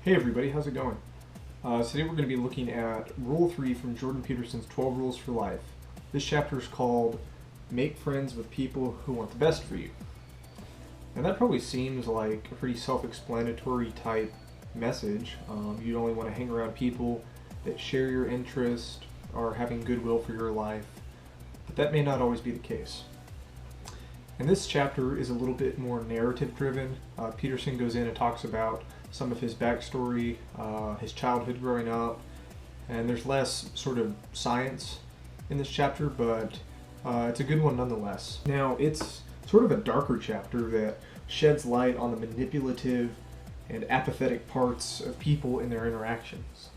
Hey everybody, how's it going? Today we're going to be looking at Rule 3 from Jordan Peterson's 12 Rules for Life. This chapter is called Make Friends with People Who Want the Best for You. And that probably seems like a pretty self-explanatory type message. You only want to hang around people that share your interest, are having goodwill for your life, but that may not always be the case. And this chapter is a little bit more narrative driven. Peterson goes in and talks about some of his backstory, his childhood growing up, and there's less sort of science in this chapter, but it's a good one nonetheless. Now, it's sort of a darker chapter that sheds light on the manipulative and apathetic parts of people in their interactions.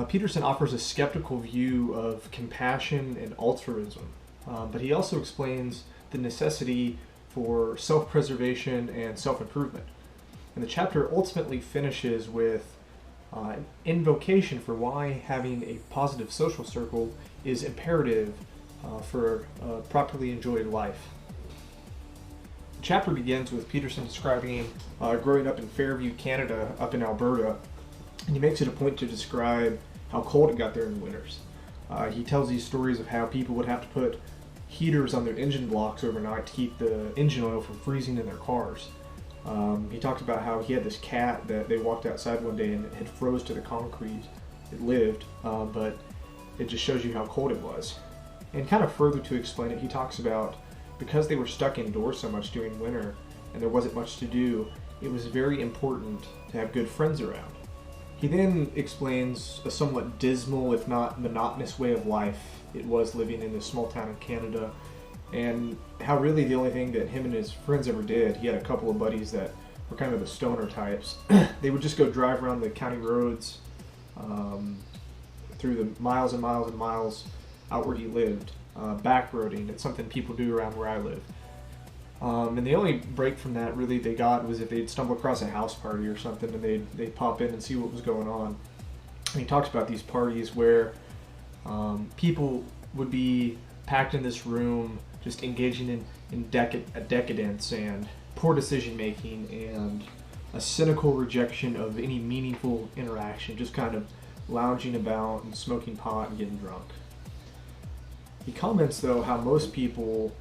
Peterson offers a skeptical view of compassion and altruism, but he also explains the necessity for self-preservation and self-improvement. And the chapter ultimately finishes with an invocation for why having a positive social circle is imperative for a properly enjoyed life. The chapter begins with Peterson describing growing up in Fairview, Canada, up in Alberta, and he makes it a point to describe how cold it got there in the winters. He tells these stories of how people would have to put heaters on their engine blocks overnight to keep the engine oil from freezing in their cars. He talked about how he had this cat that they walked outside one day and it had froze to the concrete. It lived, but it just shows you how cold it was. And kind of further to explain it, he talks about because they were stuck indoors so much during winter and there wasn't much to do, it was very important to have good friends around. He then explains a somewhat dismal, if not monotonous way of life it was living in this small town in Canada, and how really the only thing that him and his friends ever did, he had a couple of buddies that were kind of the stoner types. They would just go drive around the county roads through the miles and miles and miles out where he lived, backroading. It's something people do around where I live. And the only break from that really they got was if they'd stumble across a house party or something and they'd pop in and see what was going on. And he talks about these parties where people would be packed in this room just engaging in decadence and poor decision making and a cynical rejection of any meaningful interaction, just kind of lounging about and smoking pot and getting drunk. He comments though how most people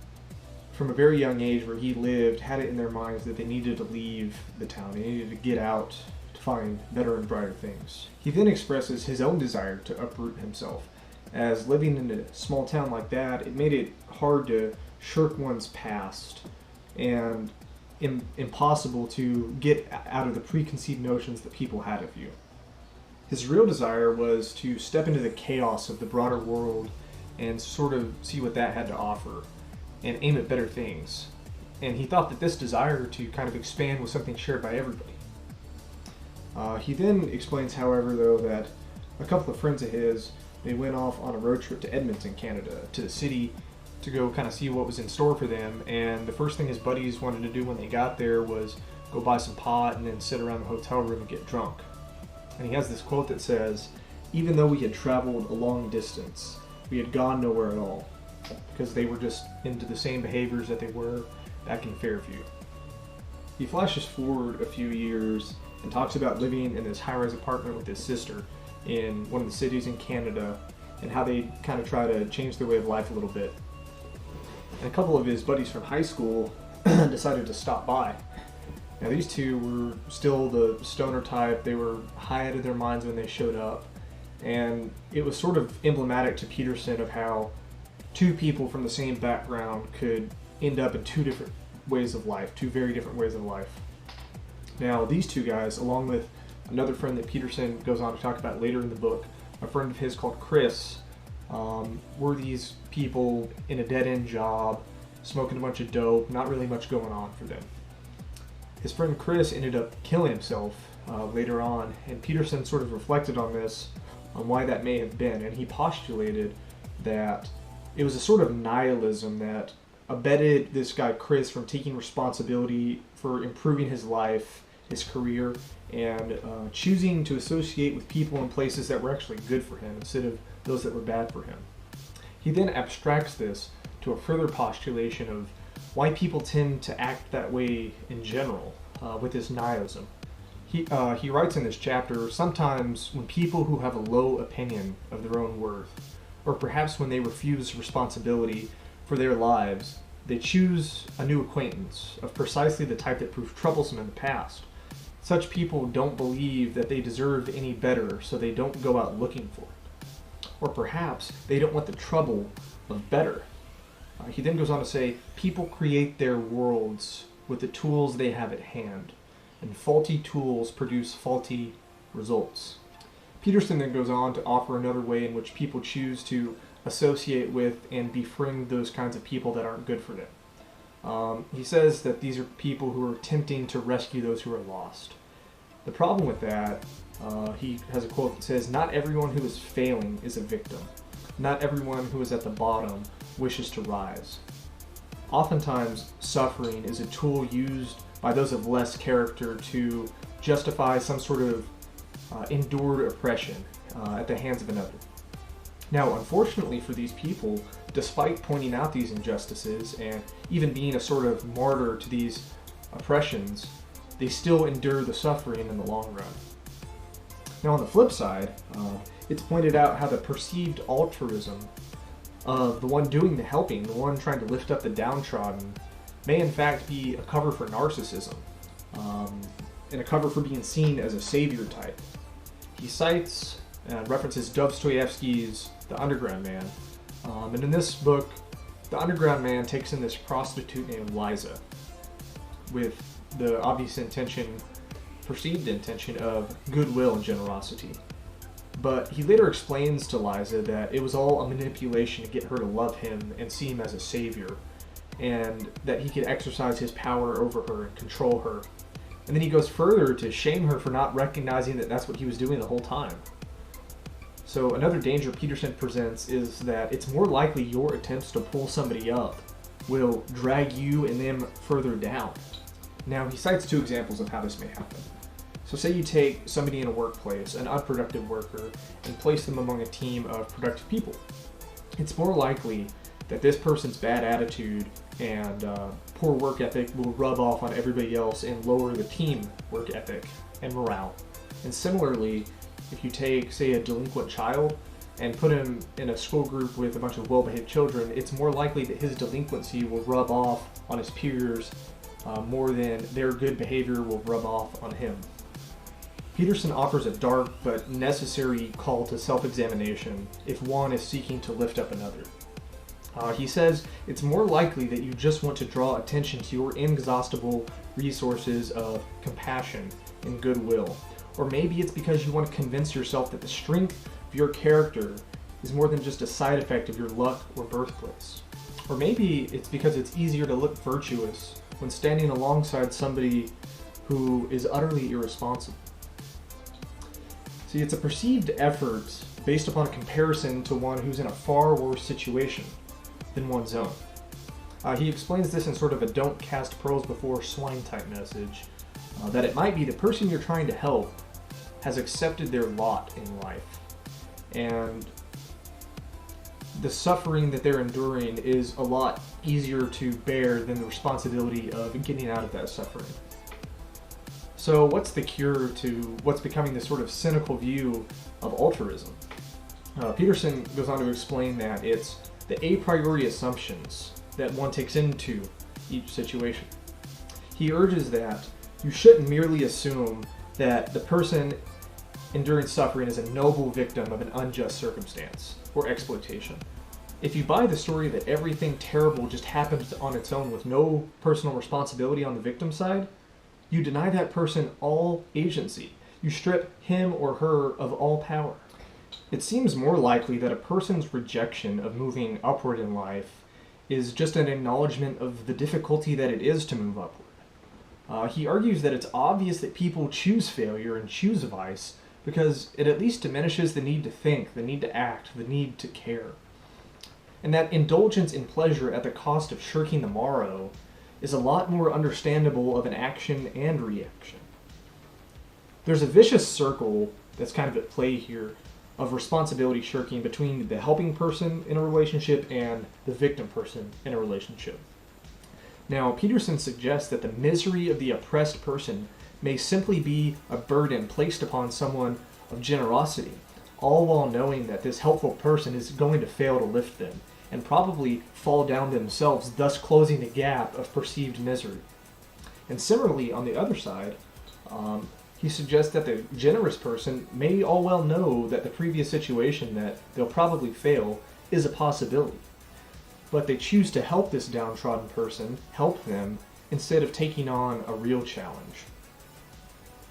from a very young age where he lived had it in their minds that they needed to leave the town, they needed to get out to find better and brighter things. He then expresses his own desire to uproot himself, as living in a small town like that, it made it hard to shirk one's past and impossible to get out of the preconceived notions that people had of you. His real desire was to step into the chaos of the broader world and sort of see what that had to offer and aim at better things. And he thought that this desire to kind of expand was something shared by everybody. He then explains, however, though, that a couple of friends of his, they went off on a road trip to Edmonton, Canada, to the city to go kind of see what was in store for them. And the first thing his buddies wanted to do when they got there was go buy some pot and then sit around the hotel room and get drunk. And he has this quote that says, "Even though we had traveled a long distance, we had gone nowhere at all," because they were just into the same behaviors that they were back in Fairview. He flashes forward a few years and talks about living in this high-rise apartment with his sister in one of the cities in Canada and how they kind of try to change their way of life a little bit. And a couple of his buddies from high school decided to stop by. Now these two were still the stoner type. They were high out of their minds when they showed up, and it was sort of emblematic to Peterson of how two people from the same background could end up in two different ways of life, two very different ways of life. Now these two guys, along with another friend that Peterson goes on to talk about later in the book, a friend of his called Chris, were these people in a dead-end job, smoking a bunch of dope, not really much going on for them. His friend Chris ended up killing himself later on, and Peterson sort of reflected on this, on why that may have been, and he postulated that it was a sort of nihilism that abetted this guy Chris from taking responsibility for improving his life, his career, and choosing to associate with people and places that were actually good for him instead of those that were bad for him. He then abstracts this to a further postulation of why people tend to act that way in general with this nihilism. He writes in this chapter, sometimes when people who have a low opinion of their own worth, or perhaps when they refuse responsibility for their lives, they choose a new acquaintance of precisely the type that proved troublesome in the past. Such people don't believe that they deserve any better, so they don't go out looking for it. Or perhaps they don't want the trouble of better. He then goes on to say, people create their worlds with the tools they have at hand, and faulty tools produce faulty results. Peterson then goes on to offer another way in which people choose to associate with and befriend those kinds of people that aren't good for them. He says that these are people who are attempting to rescue those who are lost. The problem with that, he has a quote that says, "Not everyone who is failing is a victim. Not everyone who is at the bottom wishes to rise." Oftentimes, suffering is a tool used by those of less character to justify some sort of endured oppression at the hands of another. Now, unfortunately for these people, despite pointing out these injustices and even being a sort of martyr to these oppressions, they still endure the suffering in the long run. Now, on the flip side, it's pointed out how the perceived altruism of the one doing the helping, the one trying to lift up the downtrodden, may in fact be a cover for narcissism, and a cover for being seen as a savior type. He cites and references Dostoevsky's The Underground Man, and in this book, the Underground Man takes in this prostitute named Liza with the obvious intention, perceived intention, of goodwill and generosity. But he later explains to Liza that it was all a manipulation to get her to love him and see him as a savior, and that he could exercise his power over her and control her. And then he goes further to shame her for not recognizing that that's what he was doing the whole time. So another danger Peterson presents is that it's more likely your attempts to pull somebody up will drag you and them further down. Now, he cites two examples of how this may happen. So say you take somebody in a workplace, an unproductive worker, and place them among a team of productive people. It's more likely that this person's bad attitude and poor work ethic will rub off on everybody else and lower the team work ethic and morale. And similarly, if you take, say, a delinquent child and put him in a school group with a bunch of well-behaved children, it's more likely that his delinquency will rub off on his peers more than their good behavior will rub off on him. Peterson offers a dark but necessary call to self-examination if one is seeking to lift up another. He says it's more likely that you just want to draw attention to your inexhaustible resources of compassion and goodwill. Or maybe it's because you want to convince yourself that the strength of your character is more than just a side effect of your luck or birthplace. Or maybe it's because it's easier to look virtuous when standing alongside somebody who is utterly irresponsible. See, it's a perceived effort based upon a comparison to one who's in a far worse situation than one's own. He explains this in sort of a don't cast pearls before swine type message, that it might be the person you're trying to help has accepted their lot in life, and the suffering that they're enduring is a lot easier to bear than the responsibility of getting out of that suffering. So what's the cure to what's becoming this sort of cynical view of altruism? Peterson goes on to explain that it's the a priori assumptions that one takes into each situation. He urges that you shouldn't merely assume that the person enduring suffering is a noble victim of an unjust circumstance or exploitation. If you buy the story that everything terrible just happens on its own with no personal responsibility on the victim's side, you deny that person all agency. You strip him or her of all power. It seems more likely that a person's rejection of moving upward in life is just an acknowledgement of the difficulty that it is to move upward. He argues that it's obvious that people choose failure and choose vice because it at least diminishes the need to think, the need to act, the need to care. And that indulgence in pleasure at the cost of shirking the morrow is a lot more understandable of an action and reaction. There's a vicious circle that's kind of at play here of responsibility shirking between the helping person in a relationship and the victim person in a relationship. Now, Peterson suggests that the misery of the oppressed person may simply be a burden placed upon someone of generosity, all while knowing that this helpful person is going to fail to lift them and probably fall down themselves, thus closing the gap of perceived misery. And similarly, on the other side, he suggests that the generous person may all well know that the previous situation that they'll probably fail is a possibility, but they choose to help this downtrodden person, help them, instead of taking on a real challenge.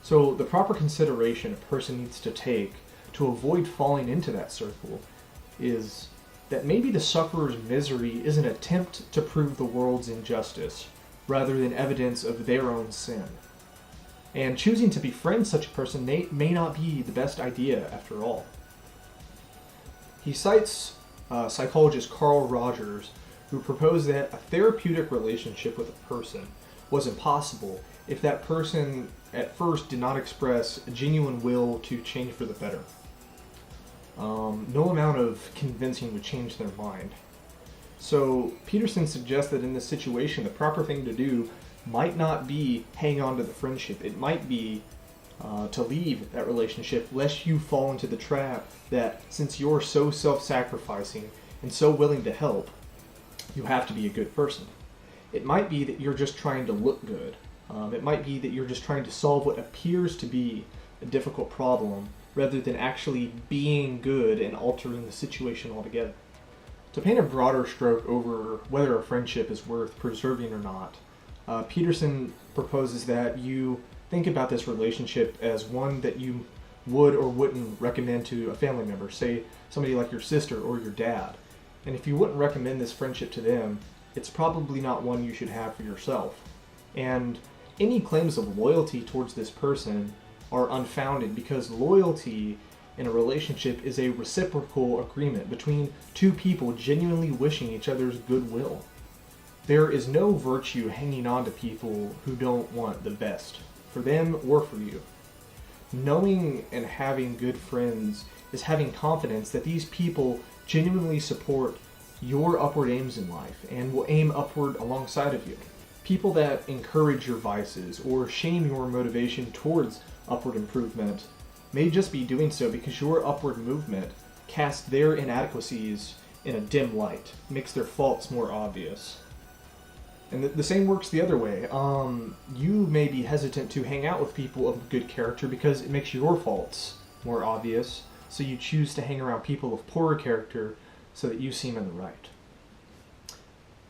So the proper consideration a person needs to take to avoid falling into that circle is that maybe the sufferer's misery is an attempt to prove the world's injustice rather than evidence of their own sin. And choosing to befriend such a person may not be the best idea after all. He cites psychologist Carl Rogers, who proposed that a therapeutic relationship with a person was impossible if that person at first did not express a genuine will to change for the better. No amount of convincing would change their mind. So Peterson suggests that in this situation, the proper thing to do might not be hang on to the friendship. It might be to leave that relationship, lest you fall into the trap that since you're so self-sacrificing and so willing to help, you have to be a good person. It might be that you're just trying to look good. It might be that you're just trying to solve what appears to be a difficult problem rather than actually being good and altering the situation altogether. To paint a broader stroke over whether a friendship is worth preserving or not, Peterson proposes that you think about this relationship as one that you would or wouldn't recommend to a family member, say somebody like your sister or your dad. And if you wouldn't recommend this friendship to them, it's probably not one you should have for yourself. And any claims of loyalty towards this person are unfounded because loyalty in a relationship is a reciprocal agreement between two people genuinely wishing each other's goodwill. There is no virtue hanging on to people who don't want the best for them or for you. Knowing and having good friends is having confidence that these people genuinely support your upward aims in life and will aim upward alongside of you. People that encourage your vices or shame your motivation towards upward improvement may just be doing so because your upward movement casts their inadequacies in a dim light, makes their faults more obvious. And the same works the other way. You may be hesitant to hang out with people of good character because it makes your faults more obvious, so you choose to hang around people of poorer character so that you seem in the right.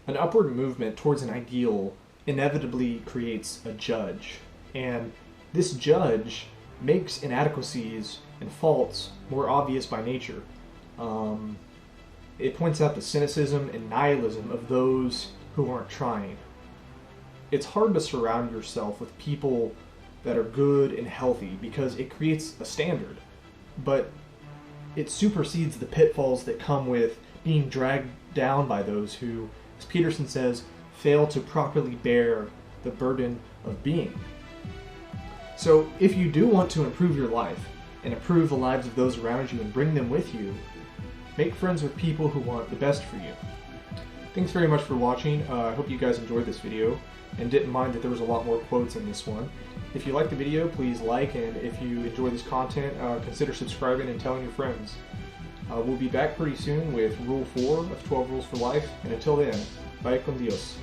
An upward movement towards an ideal inevitably creates a judge, and this judge makes inadequacies and faults more obvious by nature. It points out the cynicism and nihilism of those who aren't trying. It's hard to surround yourself with people that are good and healthy because it creates a standard, but it supersedes the pitfalls that come with being dragged down by those who, as Peterson says, fail to properly bear the burden of being. So if you do want to improve your life and improve the lives of those around you and bring them with you, make friends with people who want the best for you. Thanks very much for watching. I hope you guys enjoyed this video and didn't mind that there was a lot more quotes in this one. If you liked the video, please like, and if you enjoy this content, consider subscribing and telling your friends. We'll be back pretty soon with Rule 4 of 12 Rules for Life, and until then, bye con Dios.